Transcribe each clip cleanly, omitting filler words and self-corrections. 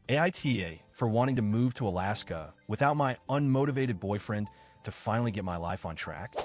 AITA for wanting to move to Alaska without my unmotivated boyfriend to finally get my life on track.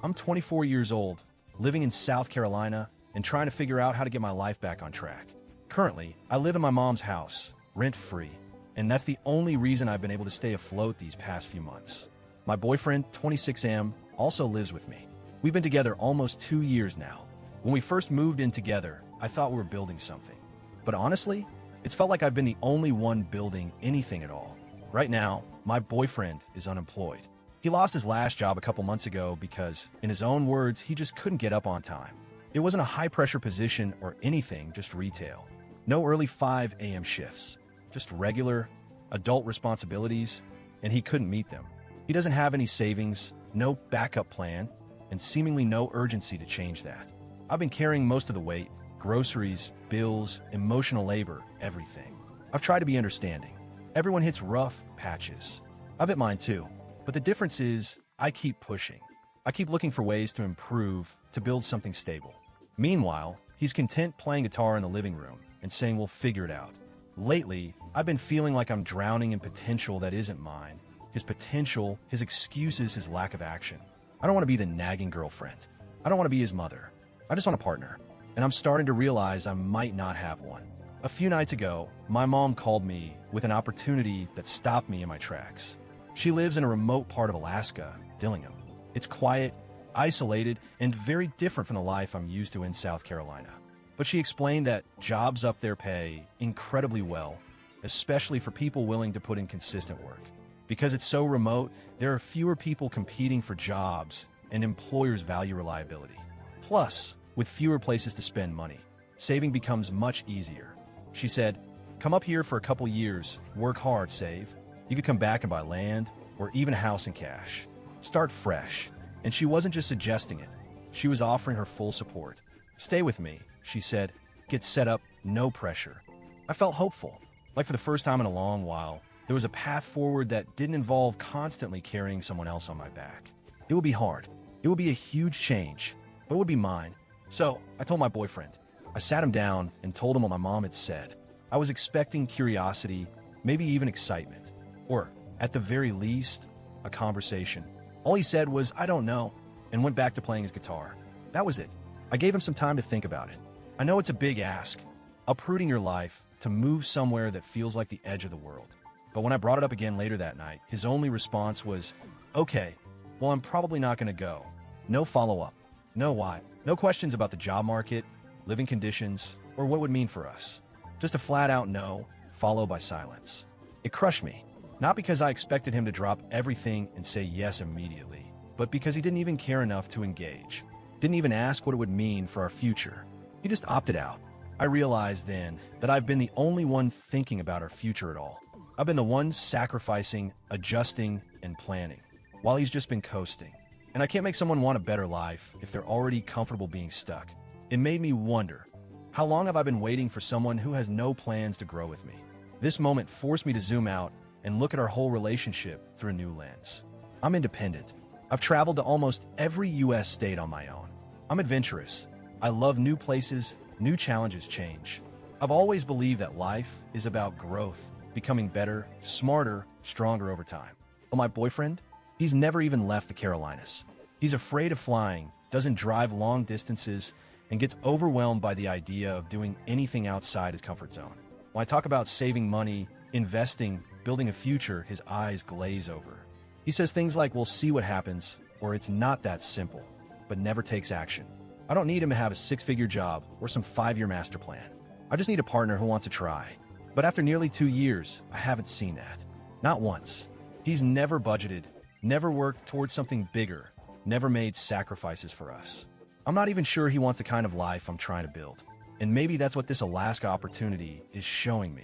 I'm 24 years old, living in South Carolina, and trying to figure out how to get my life back on track. Currently, I live in my mom's house, rent-free, and that's the only reason I've been able to stay afloat these past few months. My boyfriend, 26M, also lives with me. We've been together almost 2 years now. When we first moved in together, I thought we were building something. But honestly, it's felt like I've been the only one building anything at all. Right now, my boyfriend is unemployed. He lost his last job a couple months ago because, in his own words, he just couldn't get up on time. It wasn't a high-pressure position or anything, just retail. No early 5 a.m. shifts, just regular, adult responsibilities, and he couldn't meet them. He doesn't have any savings, no backup plan, and seemingly no urgency to change that. I've been carrying most of the weight, groceries, bills, emotional labor, everything. I've tried to be understanding. Everyone hits rough patches. I've hit mine too. But the difference is, I keep pushing. I keep looking for ways to improve, to build something stable. Meanwhile, he's content playing guitar in the living room and saying we'll figure it out. Lately, I've been feeling like I'm drowning in potential that isn't mine. His potential, his excuses, his lack of action. I don't want to be the nagging girlfriend. I don't want to be his mother. I just want a partner. And I'm starting to realize I might not have one. A few nights ago, my mom called me with an opportunity that stopped me in my tracks. She lives in a remote part of Alaska, Dillingham. It's quiet, isolated, and very different from the life I'm used to in South Carolina. But she explained that jobs up there pay incredibly well, especially for people willing to put in consistent work. Because it's so remote, there are fewer people competing for jobs, and employers value reliability. Plus, with fewer places to spend money, saving becomes much easier. She said, come up here for a couple years, work hard, save. You could come back and buy land, or even a house in cash. Start fresh. And she wasn't just suggesting it. She was offering her full support. Stay with me, she said. Get set up, no pressure. I felt hopeful. Like for the first time in a long while, there was a path forward that didn't involve constantly carrying someone else on my back. It would be hard. It would be a huge change, but it would be mine. So I told my boyfriend. I sat him down and told him what my mom had said. I was expecting curiosity, maybe even excitement, or at the very least, a conversation. All he said was, I don't know, and went back to playing his guitar. That was it. I gave him some time to think about it. I know it's a big ask, uprooting your life to move somewhere that feels like the edge of the world. But when I brought it up again later that night, his only response was, okay, well, I'm probably not going to go. No follow-up. No why. No questions about the job market, living conditions, or what it would mean for us. Just a flat-out no, followed by silence. It crushed me. Not because I expected him to drop everything and say yes immediately, but because he didn't even care enough to engage. Didn't even ask what it would mean for our future. He just opted out. I realized then that I've been the only one thinking about our future at all. I've been the one sacrificing, adjusting, and planning, while he's just been coasting. And I can't make someone want a better life if they're already comfortable being stuck. It made me wonder, how long have I been waiting for someone who has no plans to grow with me? This moment forced me to zoom out and look at our whole relationship through a new lens. I'm independent. I've traveled to almost every U.S. state on my own. I'm adventurous. I love new places, new challenges, change. I've always believed that life is about growth, becoming better, smarter, stronger over time. But my boyfriend, he's never even left the Carolinas. He's afraid of flying, doesn't drive long distances, and gets overwhelmed by the idea of doing anything outside his comfort zone. When I talk about saving money, investing, building a future, his eyes glaze over. He says things like, we'll see what happens, or it's not that simple, but never takes action. I don't need him to have a 6-figure job or some 5-year master plan. I just need a partner who wants to try. But after nearly 2 years, I haven't seen that. Not once. He's never budgeted, never worked towards something bigger, never made sacrifices for us. I'm not even sure he wants the kind of life I'm trying to build. And maybe that's what this Alaska opportunity is showing me.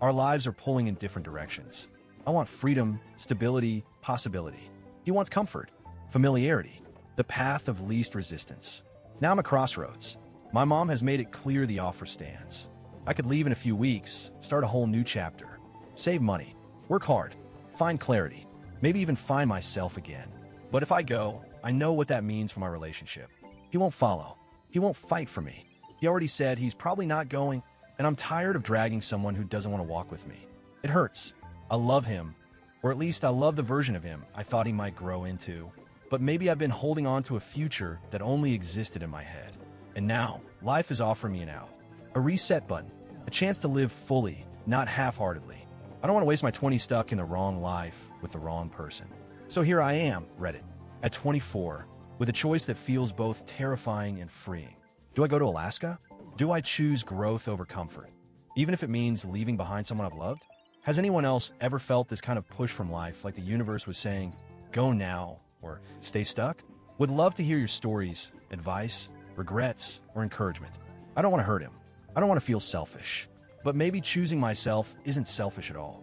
Our lives are pulling in different directions. I want freedom, stability, possibility. He wants comfort, familiarity, the path of least resistance. Now I'm at crossroads. My mom has made it clear the offer stands. I could leave in a few weeks, start a whole new chapter, save money, work hard, find clarity, maybe even find myself again. But if I go, I know what that means for my relationship. He won't follow. He won't fight for me. He already said he's probably not going, and I'm tired of dragging someone who doesn't want to walk with me. It hurts. I love him, or at least I love the version of him I thought he might grow into. But maybe I've been holding on to a future that only existed in my head. And now, life is offering me an out. A reset button. A chance to live fully, not half-heartedly. I don't want to waste my 20s stuck in the wrong life with the wrong person. So here I am, Reddit, at 24, with a choice that feels both terrifying and freeing. Do I go to Alaska? Do I choose growth over comfort, even if it means leaving behind someone I've loved? Has anyone else ever felt this kind of push from life, like the universe was saying, go now, or stay stuck? Would love to hear your stories, advice, regrets, or encouragement. I don't want to hurt him. I don't want to feel selfish. But maybe choosing myself isn't selfish at all.